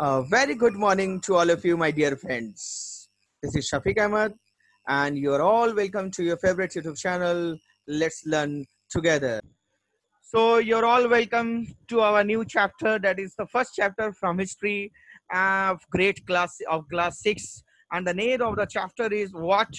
Very good morning to all of you, my dear friends. This is Shafiq Ahmed, and you're all welcome to your favorite YouTube channel, Let's Learn Together. So, you're all welcome to our new chapter, that is the first chapter from history of great class of class 6. And the name of the chapter is What,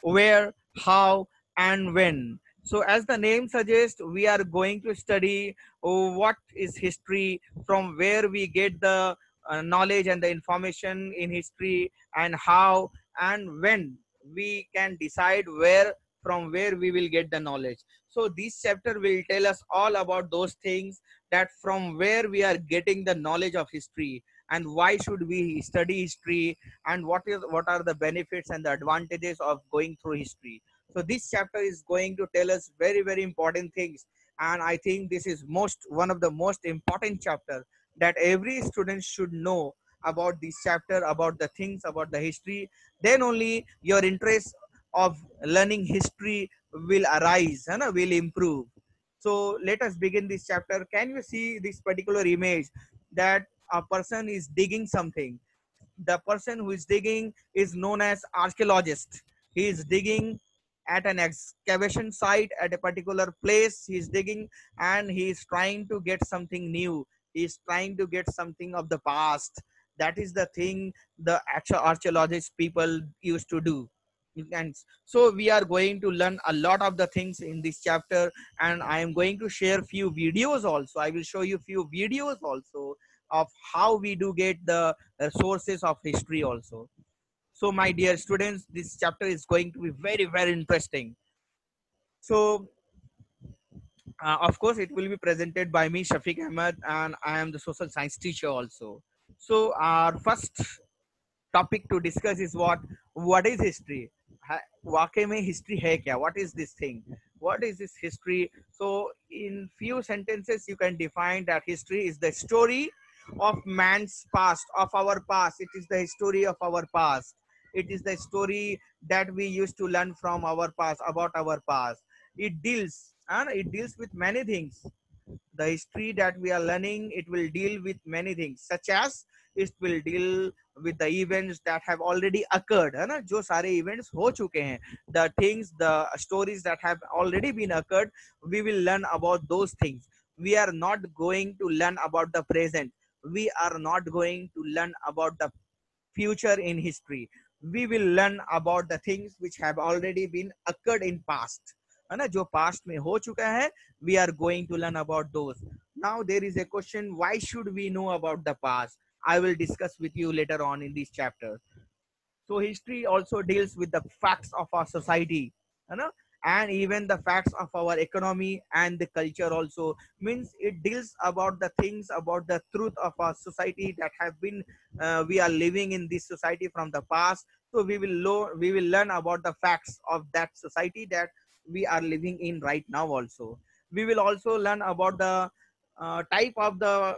Where, How, and When. So, as the name suggests, we are going to study what is history, from where we get the knowledge and the information in history, and how and when we can decide where from where we will get the knowledge. So this chapter will tell us all about those things, that from where we are getting the knowledge of history, and why should we study history, and what are the benefits and the advantages of going through history. So this chapter is going to tell us very important things, and I think this is one of the most important chapter that every student should know about this chapter, about the things about the history. Then only your interest of learning history will arise and will improve. So let us begin this chapter. Can you see this particular image, that a person is digging something? The person who is digging is known as archaeologist. He is digging at an excavation site at a particular place. He is digging and he is trying to get something new. He is trying to get something of the past. That is the thing the actual archaeologist people used to do. And so we are going to learn a lot of the things in this chapter, and I am going to share few videos also. I will show you few videos also of how we do get the sources of history also. So my dear students, this chapter is going to be very interesting. So of course it will be presented by me, Shafiq Ahmed, and I am the social science teacher also. So our first topic to discuss is what is history. वाकई में history है क्या? What is this thing? What is this history? So in few sentences you can define that history is the story of man's past, of our past. It is the history of our past. It is the story that we used to learn from our past, about our past. It deals with many things. The history that we are learning, it will deal with many things, such as it will deal with the events that have already occurred, है ना, जो सारे events हो चुके हैं, the things, the stories that have already been occurred, we will learn about those things. We are not going to learn about the present. We are not going to learn about the future in history. We will learn about the things which have already been occurred in past, है ना, जो past में हो चुका है. We are going to learn about those. Now there is a question, why should we know about the past? I will discuss with you later on in this chapter. So history also deals with the facts of our society, you know, and even the facts of our economy and the culture also. Means it deals about the things, about the truth of our society that have been we are living in this society from the past. So we will learn about the facts of that society that we are living in right now also. We will also learn about the type of the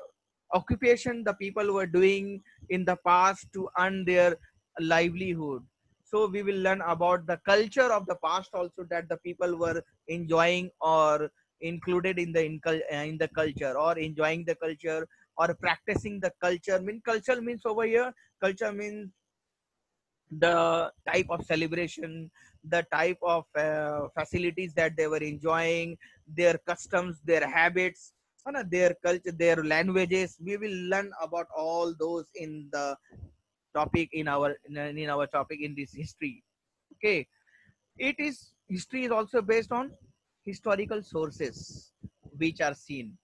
occupation the people were doing in the past to earn their livelihood. So we will learn about the culture of the past also, that the people were enjoying or included in in the culture, or enjoying the culture, or practicing the culture. Culture means over here, culture means the type of celebration, the type of facilities that they were enjoying, their customs, their habits, their culture, their languages. We will learn about all those in the topic, in our topic in this history. Okay, history is also based on historical sources which are seen.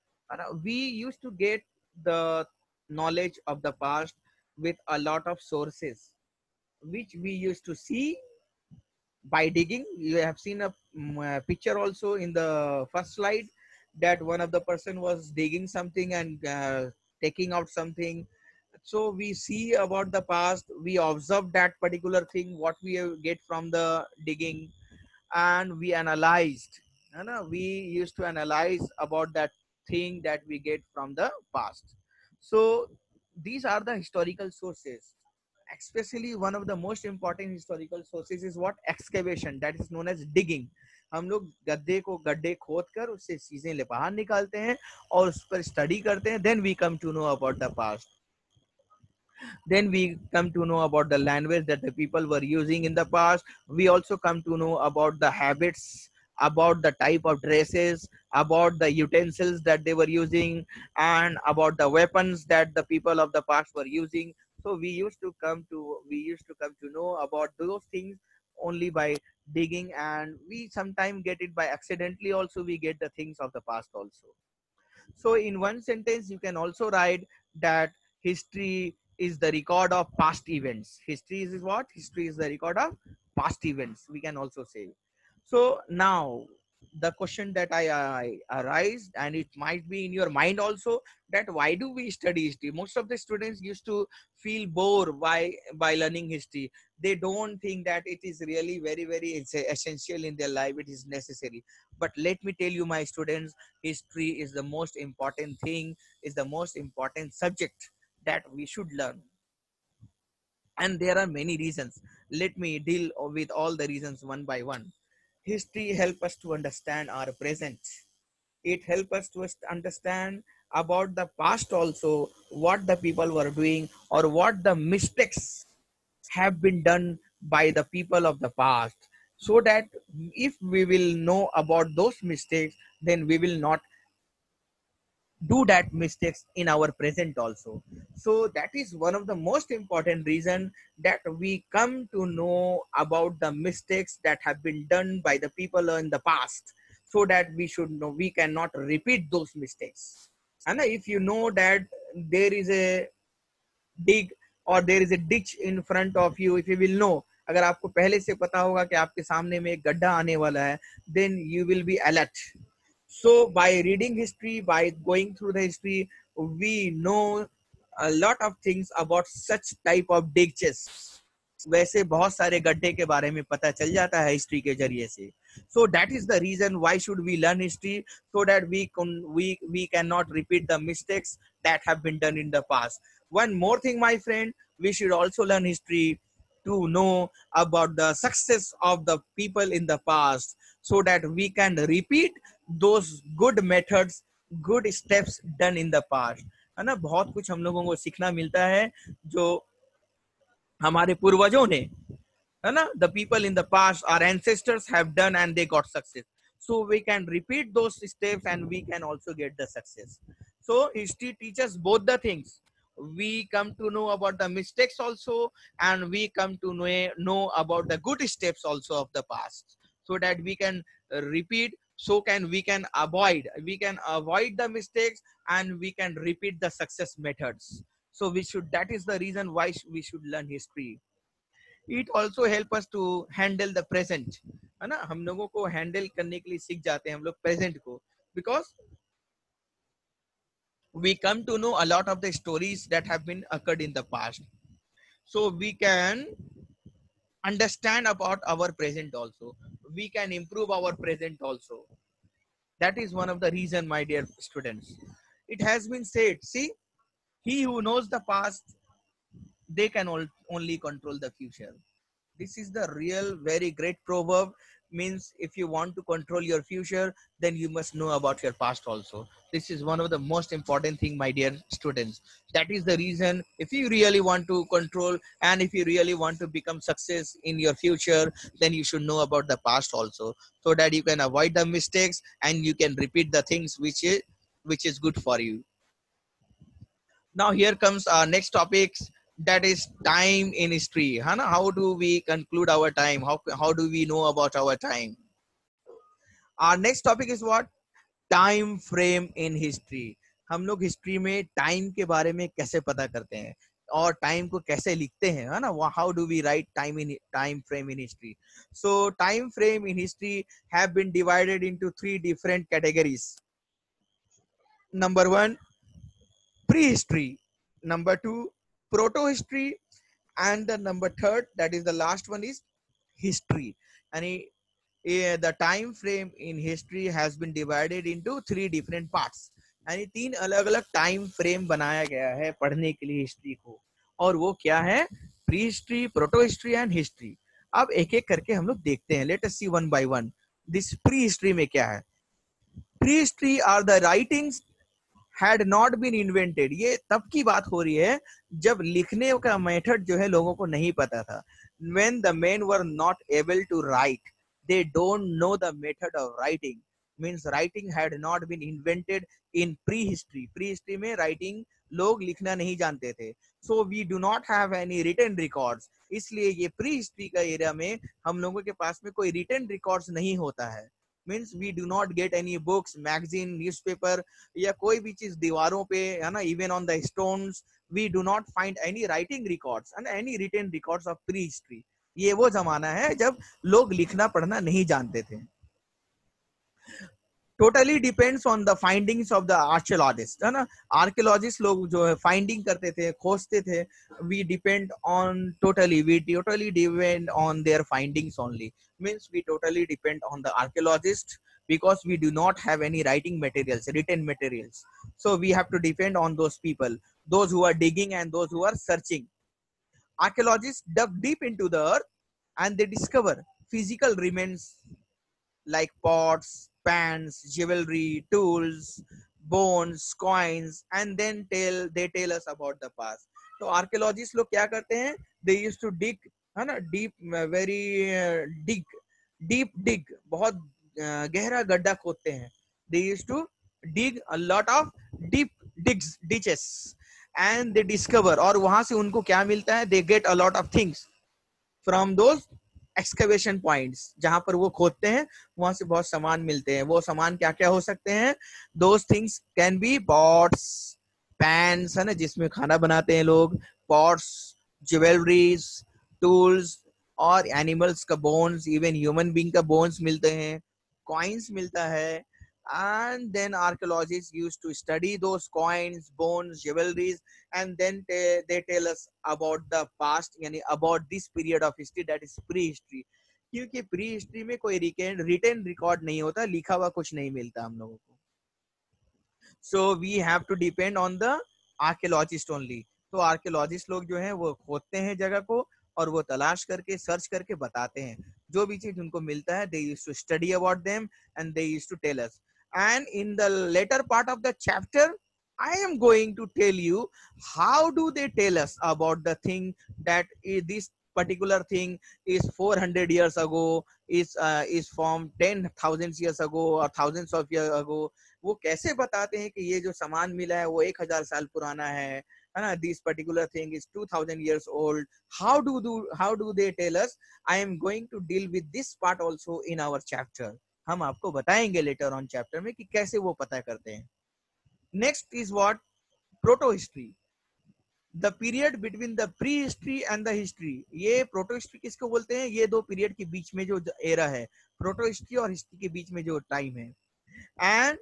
We used to get the knowledge of the past with a lot of sources which we used to see by digging. You have seen a picture also in the first slide, that one of the person was digging something and taking out something. So we see about the past, we observe that particular thing what we get from the digging, and we analyzed, we used to analyze about that thing that we get from the past. So these are the historical sources. Especially one of the most important historical sources is what? Excavation, that is known as digging. हम लोग गड्ढे को गड्ढे खोद कर उससे चीजें बाहर निकालते हैं और उस पर स्टडी करते हैं, then we come to know about the past. Then we come to know about the language that the people were using in the past. We also come to know about the habits, about the type of dresses, about the utensils that they were using, and about the weapons that the people of the past were using. So we used to come to know about those things only by digging, and we sometimes get it by accidentally also. We get the things of the past also. So in one sentence, you can also write that history is the record of past events. History is what? History is the record of past events. We can also say. So now the question that I arise, and it might be in your mind also, that why do we study history? Most of the students used to feel bored by learning history. They don't think that it is really very it's essential in their life. It is necessary. But let me tell you, my students, history is the most important thing, is the most important subject that we should learn. And there are many reasons. Let me deal with all the reasons one by one. History help us to understand our present. It help us to understand about the past also, what the people were doing or what the mistakes have been done by the people of the past, so that if we will know about those mistakes, then we will not do that mistakes in our present also. So that is one of the most important reason, that we come to know about the mistakes that have been done by the people in the past, so that we should know we cannot repeat those mistakes. And if you know that there is a dig or there is a ditch in front of you, if you will know, अगर आपको पहले से पता होगा कि आपके सामने में एक गड्ढा आने वाला है, then you will be alert. So by reading history, by going through the history, we know a lot of things about such type of ditches. वैसे बहुत सारे गड्ढे के बारे में पता चल जाता है हिस्ट्री के जरिए से. So that is the reason why should we learn history, so that we cannot repeat the mistakes that have been done in the past. One more thing, my friend, we should also learn history to know about the success of the people in the past, so that we can repeat those good methods, good steps done in the past. है ना, बहुत कुछ हम लोगों को सीखना मिलता है जो हमारे पूर्वजों ने, है ना, the people in the past, our ancestors have done and they got success. So we can repeat those steps and we can also get the success. So history teaches both the things. We come to know about the mistakes also, and we come to know about the good steps also of the past, so that we can repeat, so can we can avoid the mistakes, and we can repeat the success methods. So we should, that is the reason why we should learn history. It also help us to handle the present, है ना, हम लोगों को handle करने के लिए सीख जाते हैं हम लोग प्रेजेंट को, because we come to know a lot of the stories that have been occurred in the past, so we can understand about our present also, we can improve our present also. That is one of the reason, my dear students. It has been said, see, he who knows the past, they can only control the future. This is the real very great proverb. Means if you want to control your future, then you must know about your past also. This is one of the most important thing, my dear students. That is the reason, if you really want to control and if you really want to become success in your future, then you should know about the past also, so that you can avoid the mistakes and you can repeat the things which is good for you. Now here comes our next topics, that is time in history. Hana, how do we conclude our time? How do we know about our time? Our next topic is what? Time frame in history. हम लोग history में time के बारे में कैसे पता करते हैं और टाइम को कैसे लिखते हैं, है ना, how do we write time frame in history. So time frame in history have been divided into three different categories. Number one, prehistory. Number two, proto-history. And the number third, that is the last one, is history. And the time frame in history has been divided into three different parts. यानी तीन अलग अलग time frame बनाया गया है पढ़ने के लिए हिस्ट्री को. और वो क्या है? Prehistory, protohistory and history. अब एक एक करके हम लोग देखते हैं. Let us see one by one. This prehistory में क्या है? Prehistory are the writings had not been invented. ये तब की बात हो रही है जब लिखने का मेथड जो है लोगों को नहीं पता था. When the men were not able to write, they don't know the method of writing. Means writing had not been invented in prehistory. Prehistory में writing लोग लिखना नहीं जानते थे. So we do not have any written records. इसलिए ये prehistory का area में हम लोगों के पास में कोई written records नहीं होता है. Means we do not get any books, magazine, newspaper या कोई भी चीज दीवारों पे है ना, even on the stones we do not find any writing records and any written records of prehistory. ये वो जमाना है जब लोग लिखना पढ़ना नहीं जानते थे. Totally depends on the findings of the archaeologist, है ना. आर्कियोलॉजिस्ट लोग जो है फाइंडिंग करते थे, खोजते थे. We depend on we totally depend on their findings only. Means we totally depend on the archaeologist because we do not have any writing materials, written materials. So we have to depend on those people, those who are digging and those who are searching. Archaeologists dug deep into the earth and they discover physical remains like pots, pans, jewelry, tools, bones, coins, and then they tell us about the past. तो archaeologists लोग क्या करते हैं? They used to dig, है ना, deep, बहुत गहरा गड्ढा खोदते हैं. They used to dig a lot of deep ditches and they discover, और वहां से उनको क्या मिलता है? They get a lot of things from those excavation points. जहां पर वो खोदते हैं वहां से बहुत सामान मिलते हैं. वो सामान क्या क्या हो सकते हैं? Those things can be pots, pans, है ना, जिसमें खाना बनाते हैं लोग, pots, jewelries, tools, और एनिमल्स का बोन्स, इवन ह्यूमन बीइंग का बोन्स मिलते हैं, कॉइन्स मिलता है. And then archaeologists used to study those coins, bones, jewelries, and then they tell us about the past, यानी about this period of history, that is prehistory. क्योंकि prehistory में कोई written record नहीं होता, लिखा हुआ कुछ नहीं मिलता हम लोगों को. So we have to depend on the archaeologist only. तो archaeologist लोग जो हैं वो खोदते हैं जगह को और वो तलाश करके, सर्च करके बताते हैं. जो भी चीज उनको मिलता है, they used to study about them and they used to tell us. And in the later part of the chapter, I am going to tell you how do they tell us about the thing that this particular thing is 400 years ago, is from 10,000 years ago or thousands of years ago. वो कैसे बताते हैं कि ये जो सामान मिला है वो 1000 साल पुराना है ना, this particular thing is 2000 years old. How do they tell us? I am going to deal with this part also in our chapter. हम आपको बताएंगे later on chapter में कि कैसे वो पता करते हैं. Next is what? Proto history. The period between the prehistory and the history. ये proto history किसको बोलते हैं? ये दो period के बीच में जो era है, proto history और history के बीच में जो time है. And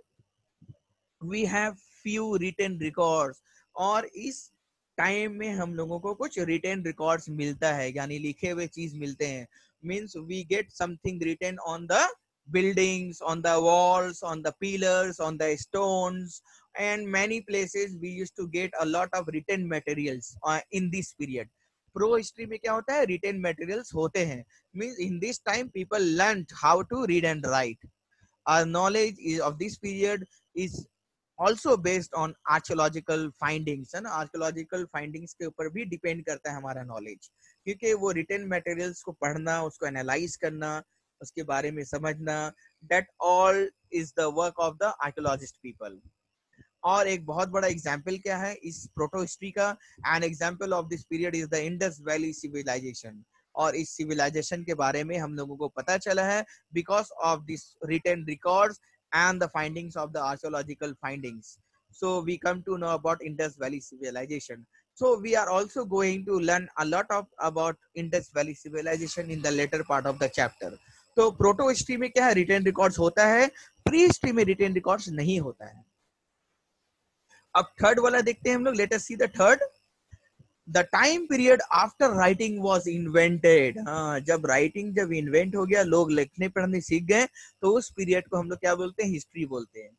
we have few written records. और इस टाइम में हम लोगों को कुछ रिटन रिकॉर्ड्स मिलता है, यानी लिखे हुए चीज मिलते हैं. Means we get something written on the buildings, on the walls, on the pillars, on the stones, and many places we used to get a lot of written materials in this period. Pro history में क्या होता है? written materials होते हैं. Means in this time people learned how to read and write. Our knowledge of this period is also based on archaeological findings, है ना. archaeological findings के ऊपर भी depend करता है हमारा knowledge, क्योंकि वो written materials को पढ़ना, उसको analyze करना, उसके बारे में समझना, that all is the work of the archaeologist people. और एक बहुत बड़ा एग्जाम्पल क्या है इस प्रोटो हिस्ट्री का? An example of this period is the Indus valley civilization. और इस सिविलाइजेशन के बारे में हम लोगों को पता चला है because of this written records and the findings of the archaeological findings. So we come to know about Indus Valley civilization. So we are also going to learn a lot about Indus Valley civilization in the later part of the chapter. तो proto history में क्या है? Written records होता है, prehistory में written records नहीं होता है. अब थर्ड वाला देखते हैं हम लोग. Late us see the third. The time period after writing was invented. हाँ, जब राइटिंग जब इन्वेंट हो गया, लोग लिखने पढ़ने सीख गए, तो उस पीरियड को हम लोग क्या बोलते हैं? हिस्ट्री बोलते हैं.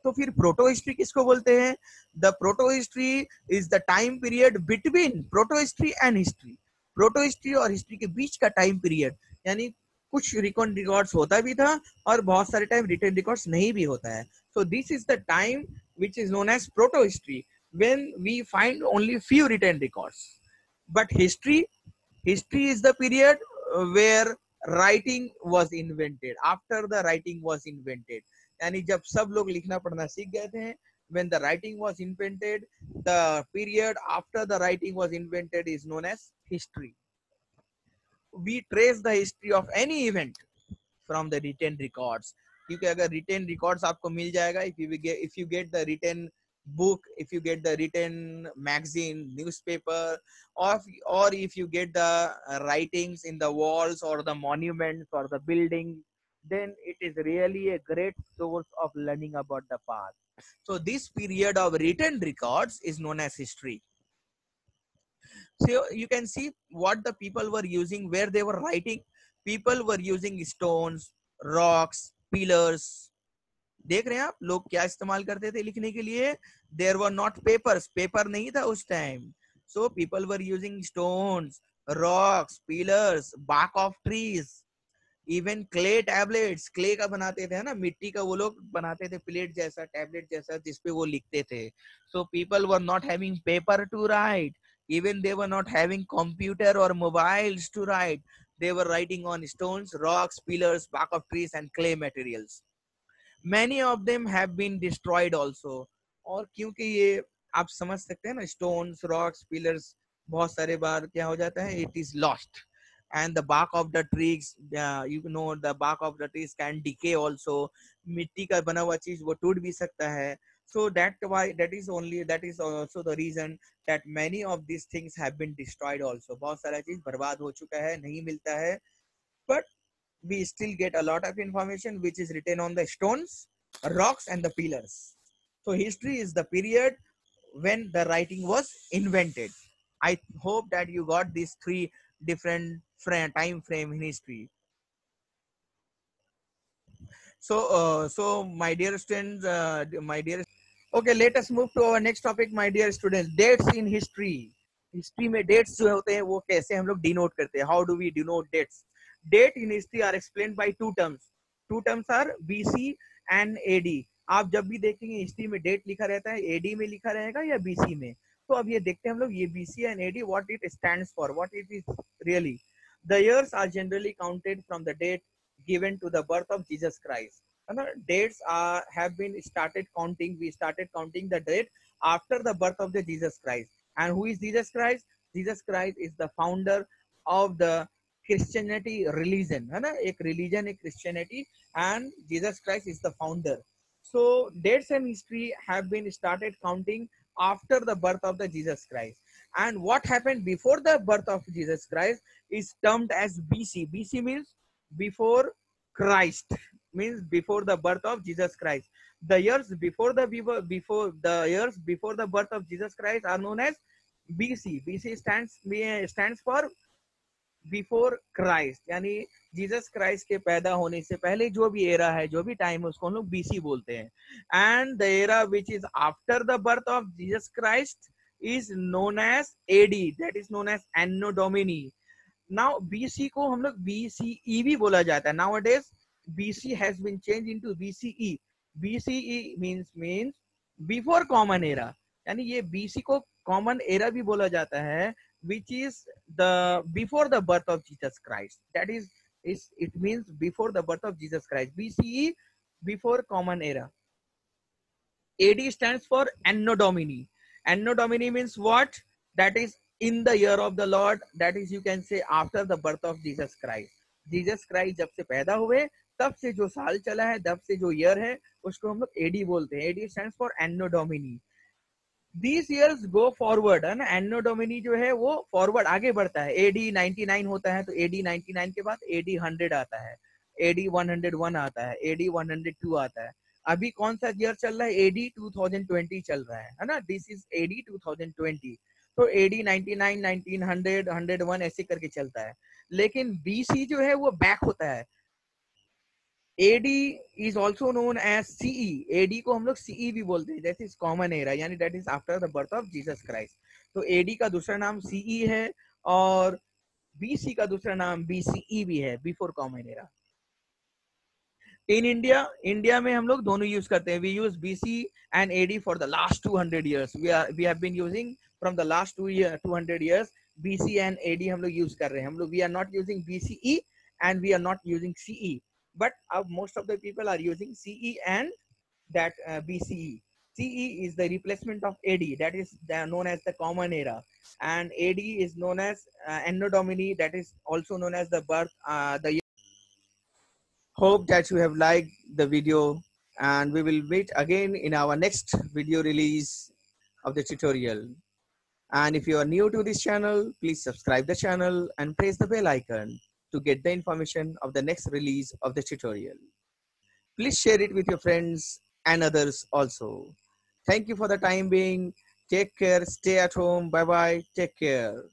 तो फिर प्रोटो हिस्ट्री किसको बोलते हैं? The proto history is the time period between proto history and history. Proto history और हिस्ट्री के बीच का टाइम पीरियड, यानी कुछ रिकॉर्ड्स होता भी था और बहुत सारे टाइम रिटन रिकॉर्ड्स नहीं भी होता है. So this is the time which is known as proto-history, when we find only few written records. But history is the period where writing was invented, after the writing was invented. यानी जब सब लोग लिखना पढ़ना सीख गए थे, when the writing was invented, the period after the writing was invented is known as history. We trace the history of any event from the written records, क्योंकि अगर written records आपको मिल जाएगा, if you get the written book, if you get the written magazine, newspaper, or if you get the writings in the walls or the monuments or the building, then it is really a great source of learning about the past. So this period of written records is known as history. So you can see what the people were using, where they were writing. People were using stones, rocks, pillars. देख रहे हैं आप लोग क्या इस्तेमाल करते थे लिखने के लिए? There were not papers. Paper नहीं था उस time. So people were using stones, rocks, pillars, bark of trees, even clay tablets. Clay का बनाते थे ना, मिट्टी का वो लोग बनाते थे प्लेट जैसा, टैबलेट जैसा, जिसपे वो लिखते थे. So people were not having paper to write. Even they were not having computer or mobiles to write. They were writing on stones, rocks, pillars, bark of trees, and clay materials. Many of them have been destroyed also. और क्योंकि ये आप समझ सकते हैं ना, stones, rocks, pillars बहुत सारे बार क्या हो जाता है, it is lost. And the bark of the trees, you know, the bark of the trees can decay also. मिट्टी का बना हुआ चीज वो टूट भी सकता है. So that is also the reason that many of these things have been destroyed also. बहुत सारा चीज बर्बाद हो चुका है, नहीं मिलता है. But we still get a lot of information which is written on the stones, rocks, and the pillars. So history is the period when the writing was invented. I hope that you got these three different time frame in history. So my dear students, okay, let us move to our next topic, my dear students. Dates in history. History में dates जो होते हैं वो कैसे हम लोग denote करते हैं? How do we denote dates? Date in history are explained by two terms. Two terms are BC and AD. आप जब भी देखेंगे हिस्ट्री में डेट लिखा रहता है, एडी में लिखा रहेगा या बीसी में. तो अब ये देखते हैं हम लोग, ये BC and AD, what it stands for, what it is really. The years are generally counted from the date given to the birth of Jesus Christ. Dates have been started counting. We started counting the date after the birth of the Jesus Christ. And who is Jesus Christ? Jesus Christ is the founder of the Christianity religion. है ना, एक religion है Christianity, and Jesus Christ is the founder. So dates and history have been started counting after the birth of the Jesus Christ. And what happened before the birth of Jesus Christ is termed as BC. BC means before Christ, means before the birth of Jesus Christ. The years before the birth of Jesus Christ are known as BC. BC stands for before Christ, यानी Jesus Christ के पैदा होने से पहले जो भी era है, जो भी टाइम है, उसको हम लोग बीसी बोलते हैं. And the era which is after the birth of Jesus Christ is known as AD, that is known as anno domini. Now BC को हम लोग बीसीई भी बोला जाता है. Now it is BC has been change into BCE. BCE means before common era, यानी ये BC को कॉमन एरा भी बोला जाता है, which is the before the birth of Jesus Christ. That is it means before the birth of Jesus Christ. BCE, before common era. AD stands for Anno Domini. Anno Domini means what? That is in the year of the Lord. That is, you can say, after the birth of Jesus Christ. Jesus Christ जब से पैदा हुए तब से जो साल चला है, तब से जो ईयर है, उसको हम लोग AD बोलते हैं. AD stands for Anno Domini. These years go forward, है ना. एनो डोमिनी जो है वो फॉरवर्ड आगे बढ़ता है. AD 99 होता है तो AD 99 के बाद AD 100 आता है, AD 101 आता है, AD 102 आता है. अभी कौन सा ईयर चल रहा है? AD 2020 चल रहा है ना. This is AD 2020. तो AD 99, 1900, 101 ऐसे करके चलता है. लेकिन BC जो है वो बैक होता है. AD is also known as CE. AD को हम लोग CE भी बोलते हैं. That is common era, यानी that is after the birth of Jesus Christ. तो AD का दूसरा नाम CE है और BC का दूसरा नाम BCE भी है, before common era. इन इंडिया में हम लोग दोनों यूज करते हैं. We use BC and AD for the last 200 years. We have been using from the last 200 years. BC and AD हम लोग यूज कर रहे हैं. हम लोग we are not using BCE and we are not using CE. But most of the people are using CE and that BCE. CE is the replacement of AD, that is known as the Common Era, and AD is known as Anno Domini, that is also known as the birth, the. Hope that you have liked the video, and we will meet again in our next video release of the tutorial. And if you are new to this channel, please subscribe the channel and press the bell icon to get the information of the next release of the tutorial. Please share it with your friends and others also. Thank you for the time being. Take care. Stay at home. Bye bye. Take care.